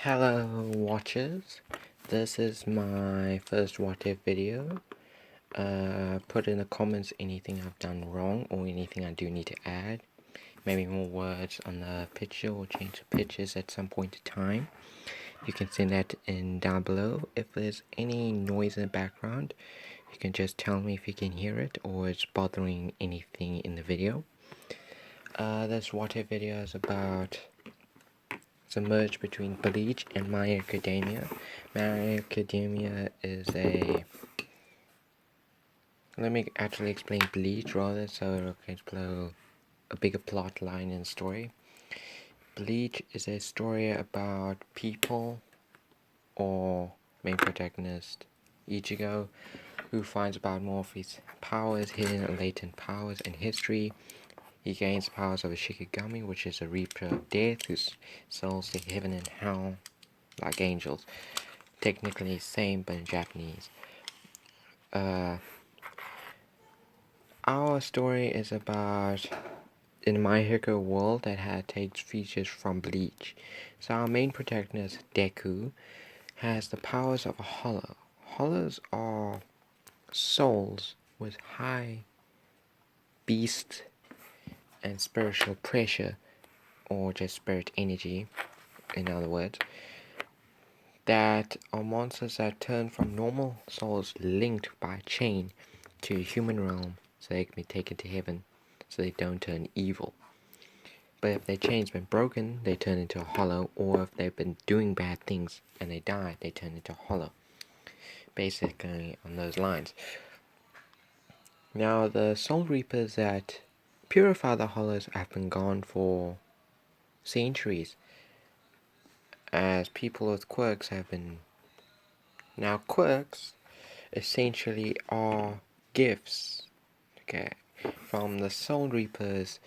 Hello watchers, this is my first what if video. Put in the comments anything I've done wrong or anything I do need to add. Maybe more words on the picture or change the pictures at some point in time. You can send that in down below. If there's any noise in the background, you can just tell me if you can hear it or it's bothering anything in the video. This what if video is about a merge between Bleach and My Academia. My Academia is a... Let me actually explain Bleach rather so it can explore a bigger plot line and story. Bleach is a story about people or main protagonist Ichigo, who finds about more of his powers, hidden and latent powers in history. He gains the powers of a Shikigami, which is a Reaper of Death, whose souls to heaven and hell like angels. Technically same, but in Japanese. Our story is about in My Hero world that takes features from Bleach. So our main protagonist, Deku, has the powers of a hollow. Hollows are souls with high beast and spiritual pressure, or just spirit energy, in other words, that are monsters that turn from normal souls linked by a chain to a human realm so they can be taken to heaven so they don't turn evil. But if their chain's been broken, they turn into a hollow, or if they've been doing bad things and they die, they turn into a hollow. Basically on those lines. Now the Soul Reapers that purify the hollows have been gone for centuries, as people with quirks have been... Now quirks essentially are gifts, okay, from the Soul Reapers.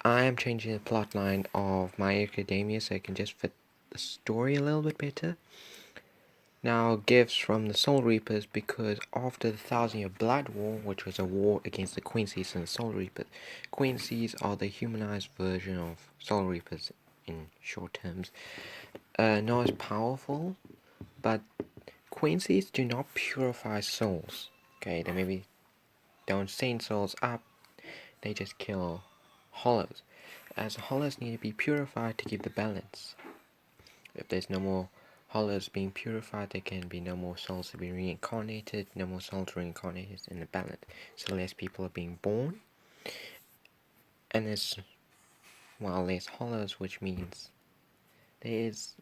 I am changing the plotline of My Academia so it can just fit the story a little bit better. Now, gifts from the Soul Reapers, because after the 1,000-year Blood War, which was a war against the Quincy's and the Soul Reapers, Quincy's are the humanized version of Soul Reapers in short terms. Not as powerful, but Quincy's do not purify souls. Okay, they maybe don't send souls up, they just kill hollows, as hollows need to be purified to keep the balance. If there's no more hollows being purified, there can be no more souls to be reincarnated, no more souls reincarnated in the balance. So less people are being born, and there's, well, less hollows, which means there's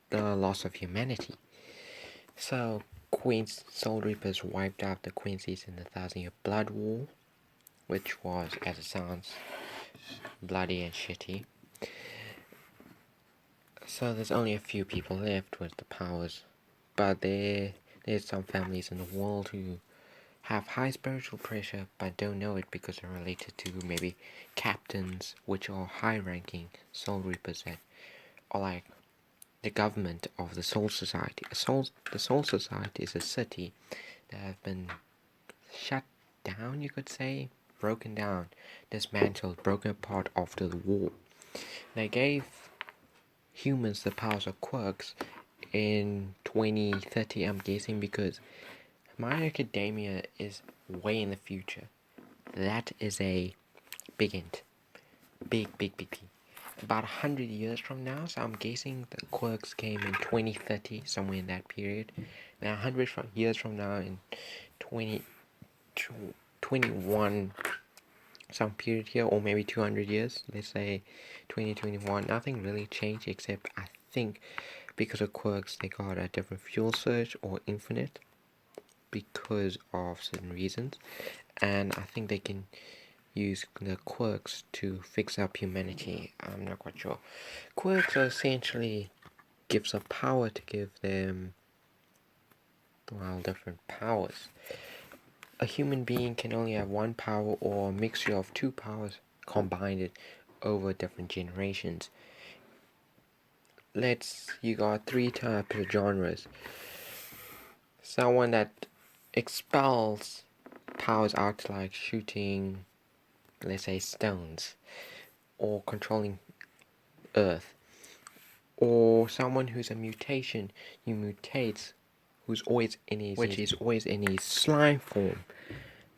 the loss of humanity. So Queen's Soul Reapers wiped out the Quincy's in the 1,000-year Blood War, which was, as it sounds, bloody and shitty. So there's only a few people left with the powers, but there's some families in the world who have high spiritual pressure but don't know it because they're related to maybe captains, which are high-ranking Soul Reapers that are like the government of the Soul Society. The Soul Society is a city that have been shut down, you could say, broken down, dismantled, broken apart after the war. They gave humans the powers of quirks in 2030, I'm guessing, because My Academia is way in the future. That is a big hint. Big. About 100 years from now, so I'm guessing the quirks came in 2030, somewhere in that period. Now 100 years from now, in 2021, some period here, or maybe 200 years, let's say 2021, nothing really changed except I think because of quirks they got a different fuel surge or infinite because of certain reasons, and I think they can use the quirks to fix up humanity. I'm not quite sure. Quirks are essentially gifts of power to give them, well, different powers. A human being can only have one power or a mixture of two powers combined over different generations. You got three types of genres. Someone that expels powers out, like shooting, let's say, stones, or controlling earth, or someone who's a mutation, he mutates, who's always in his, which is always in his slime form,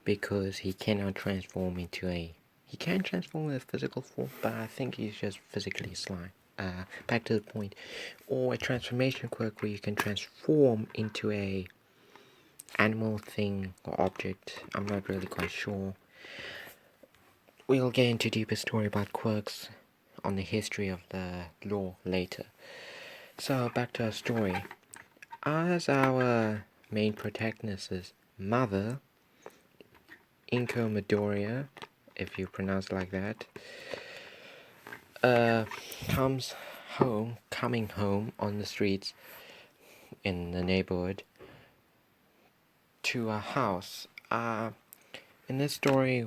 because he cannot transform into a, he can transform in a physical form, but I think he's just physically slime. Back to the point, or a transformation quirk where you can transform into a animal thing or object. I'm not really quite sure. We'll get into deeper story about quirks on the history of the lore later. So back to our story. As our main protagonist's mother, Inko Midoriya, if you pronounce it like that, coming home on the streets in the neighborhood to a house. In this story,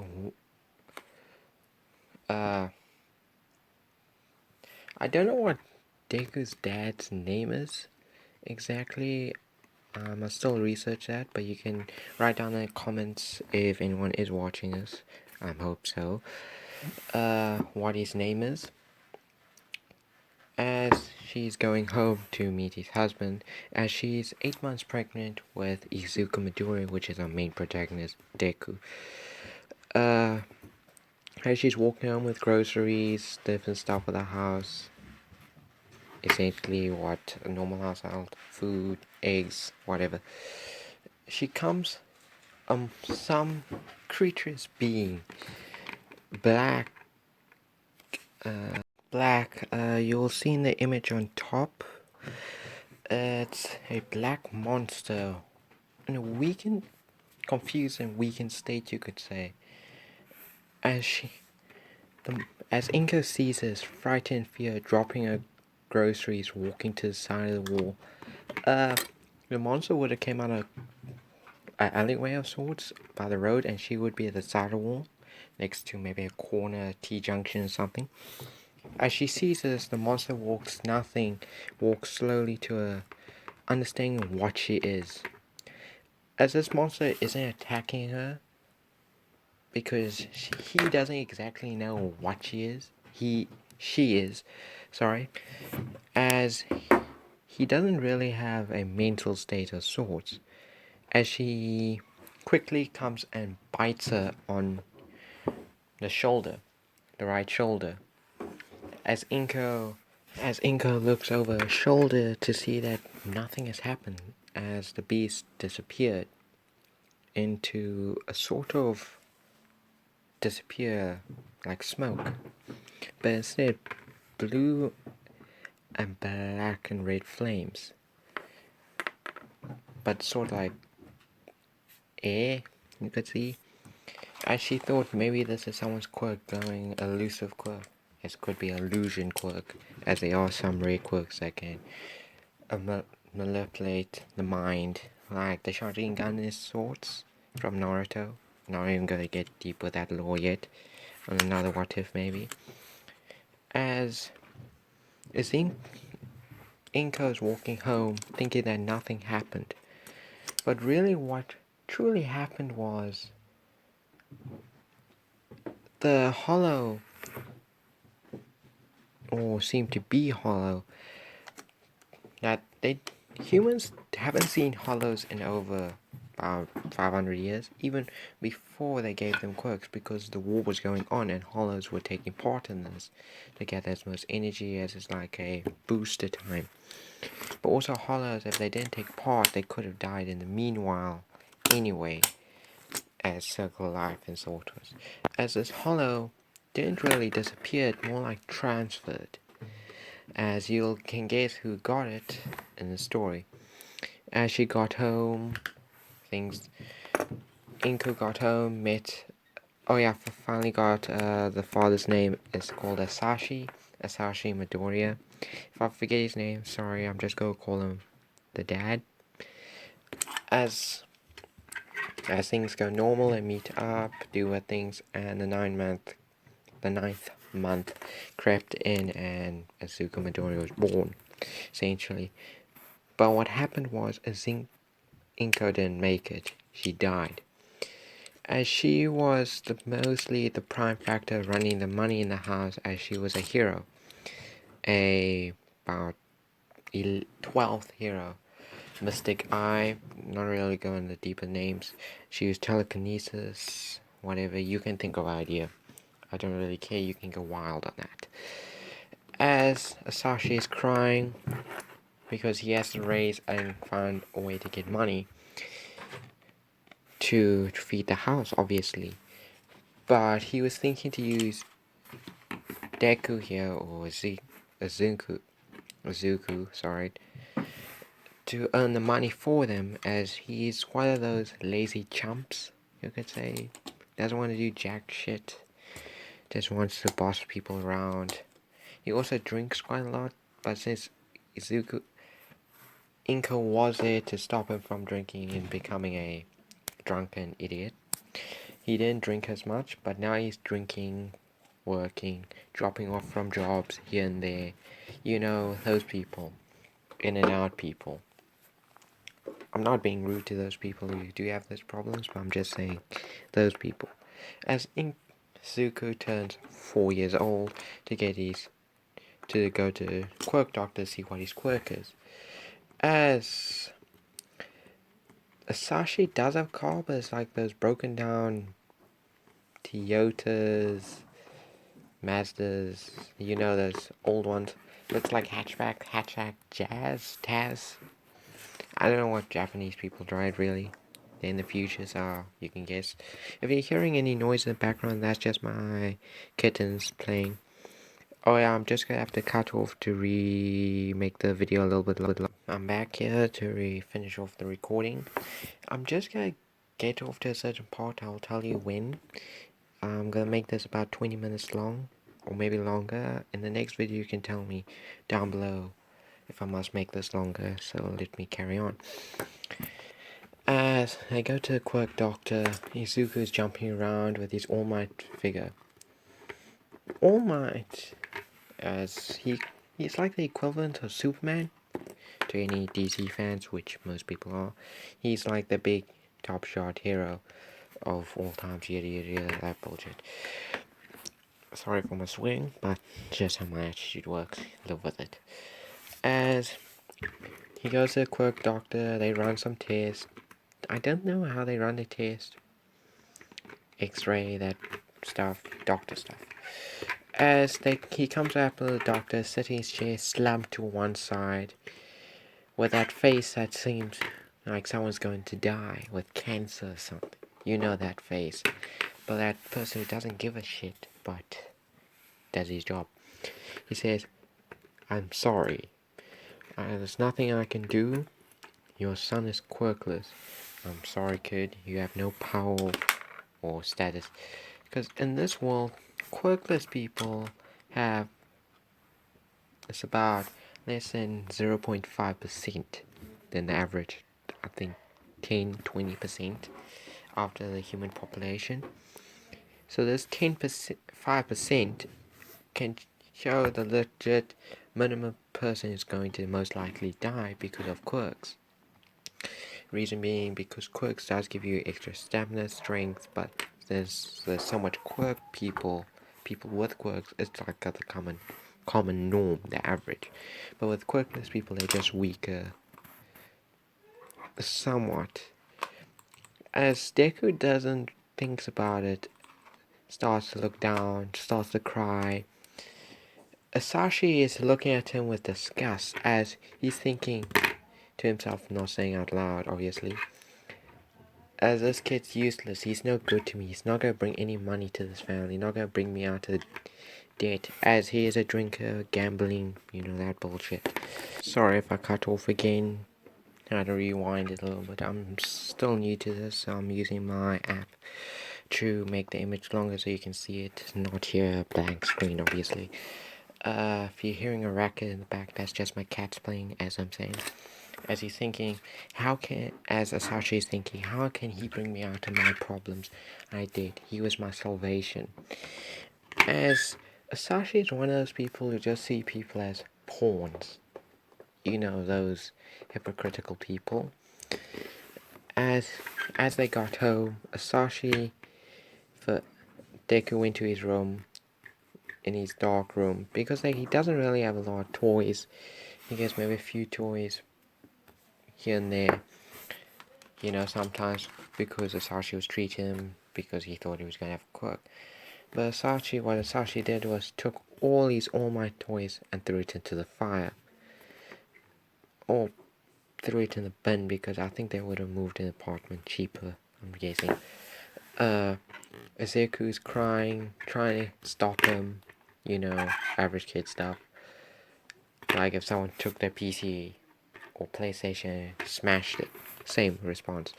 I don't know what Deku's dad's name is exactly. I must still research that, but you can write down in the comments if anyone is watching this. I hope so. What his name is. As she's going home to meet his husband, as she's 8 months pregnant with Izuku Midoriya, which is our main protagonist, Deku. As she's walking home with groceries, different stuff for the house, essentially what a normal household, food, eggs, whatever. She comes, some creatures being black, you'll see in the image on top, it's a black monster in a weakened, confused and weakened state, you could say. As Inko sees this, frightened fear, dropping her groceries, walking to the side of the wall. The monster would have came out of an alleyway of sorts by the road, and she would be at the side of the wall, next to maybe a corner T-junction or something. As she sees this, the monster walks slowly to her, understanding what she is. As this monster isn't attacking her, because he doesn't exactly know what she is. She is, sorry, as he doesn't really have a mental state of sorts. As she quickly comes and bites her on the shoulder, the right shoulder. As Inko looks over her shoulder to see that nothing has happened, as the beast disappeared into a sort of disappear like smoke, but instead blue and black and red flames, but sort of like air, you could see. As she thought maybe this is someone's quirk going elusive quirk. It could be illusion quirk, as there are some rare quirks that can manipulate the mind, like the Sharingan sorts from Naruto. Not even gonna get deep with that lore yet. On another what if maybe. As Inko's walking home thinking that nothing happened. But really what truly happened was the hollow, or seemed to be hollow, that humans haven't seen hollows in over about 500 years, even before they gave them quirks, because the war was going on and hollows were taking part in this to get as much energy as is like a booster time. But also hollows, if they didn't take part, they could have died in the meanwhile anyway, as circle life and sort of. As this hollow didn't really disappear, more like transferred. As you can guess who got it in the story. As she got home, Inko got home, finally got the father's name is called Asashi Midoriya. If I forget his name, sorry, I'm just gonna call him the dad. As things go normal and meet up, do what things, and the ninth month crept in and Izuku Midoriya was born, essentially. But what happened was Inko didn't make it. She died. As she was mostly the prime factor running the money in the house, as she was a hero. About 12th hero. Mystic Eye, not really going into deeper names. She used telekinesis, whatever, you can think of idea. I don't really care, you can go wild on that. As Asashi is crying because he has to raise and find a way to get money to feed the house, obviously. But he was thinking to use deku here, or Azuku, sorry, to earn the money for them, as he's one of those lazy chumps, you could say. Doesn't want to do jack shit. Just wants to boss people around. He also drinks quite a lot, but since Izuku Inko was there to stop him from drinking and becoming a drunken idiot, he didn't drink as much, but now he's drinking, working, dropping off from jobs here and there. You know, those people. In and out people. I'm not being rude to those people who do have those problems, but I'm just saying those people. As Izuku turns 4 years old to go to quirk doctor to see what his quirk is. As Asashi does have car, but it's like those broken down Toyotas, Mazdas, you know, those old ones. Looks like hatchback, Taz. I don't know what Japanese people drive really. They're in the future, so you can guess. If you're hearing any noise in the background, that's just my kittens playing. Oh yeah, I'm just gonna have to cut off to remake the video a little bit longer. I'm back here to finish off the recording. I'm just gonna get off to a certain part, I'll tell you when. I'm gonna make this about 20 minutes long, or maybe longer. In the next video you can tell me down below if I must make this longer, so let me carry on. As I go to the quirk doctor, Izuku is jumping around with his All Might figure. All Might, as he's like the equivalent of Superman to any DC fans, which most people are. He's like the big top shot hero of all times, yada, that bullshit. Sorry for my swing, but just how my attitude works. Live with it. As he goes to the quirk doctor, they run some tests. I don't know how they run the test. X-ray, that stuff, doctor stuff. As he comes out of the doctor, sitting in his chair, slumped to one side, with that face that seems like someone's going to die with cancer or something. You know that face. But that person who doesn't give a shit, but does his job. He says, "I'm sorry. There's nothing I can do. Your son is quirkless. I'm sorry, kid. You have no power or status." Because in this world, quirkless people have, it's about less than 0.5% than the average, I think 10-20% after the human population. So this 5% can show the legit minimum person is going to most likely die because of quirks. Reason being because quirks does give you extra stamina, strength, but there's so much quirk people with quirks, it's like the common norm, the average. But with quirkless people, they're just weaker, somewhat. As Deku doesn't thinks about it, starts to look down, starts to cry. Asashi is looking at him with disgust as he's thinking to himself, not saying out loud, obviously. As this kid's useless, he's no good to me, he's not going to bring any money to this family, not going to bring me out of debt, as he is a drinker, gambling, you know, that bullshit. Sorry if I cut off again, I had to rewind it a little bit. I'm still new to this, so I'm using my app to make the image longer so you can see it, not hear a blank screen, obviously. If you're hearing a racket in the back, that's just my cats playing, as I'm saying. As he's thinking, as Asashi is thinking, how can he bring me out of my problems? I did. He was my salvation. As Asashi is one of those people who just see people as pawns. You know, those hypocritical people. As they got home, Asashi Deku went to his room, in his dark room, because he doesn't really have a lot of toys. He gets maybe a few toys here and there. You know, sometimes because Asashi was treating him because he thought he was gonna have a quirk. But what Asashi did was took all his All Might toys and threw it into the fire. Or threw it in the bin because I think they would have moved an apartment cheaper, I'm guessing. Izeku's crying, trying to stop him. You know, average kid stuff. Like if someone took their PC or PlayStation and smashed it. Same response.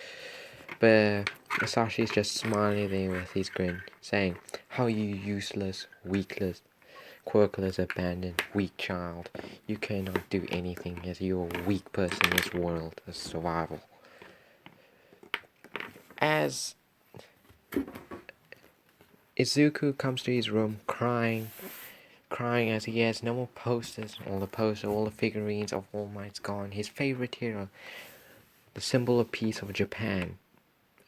But Masashi's just smiling there with his grin, saying, "How you useless, weakless, quirkless, abandoned, weak child. You cannot do anything as you're a weak person in this world of survival." As Izuku comes to his room crying as he has no more posters, all the figurines of All Might's gone, his favorite hero, the symbol of peace of Japan.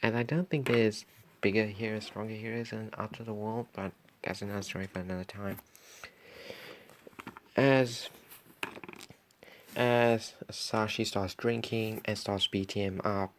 And I don't think there's bigger heroes, stronger heroes in Out of the World, but that's another story for another time. As Sashi starts drinking and starts beating him up,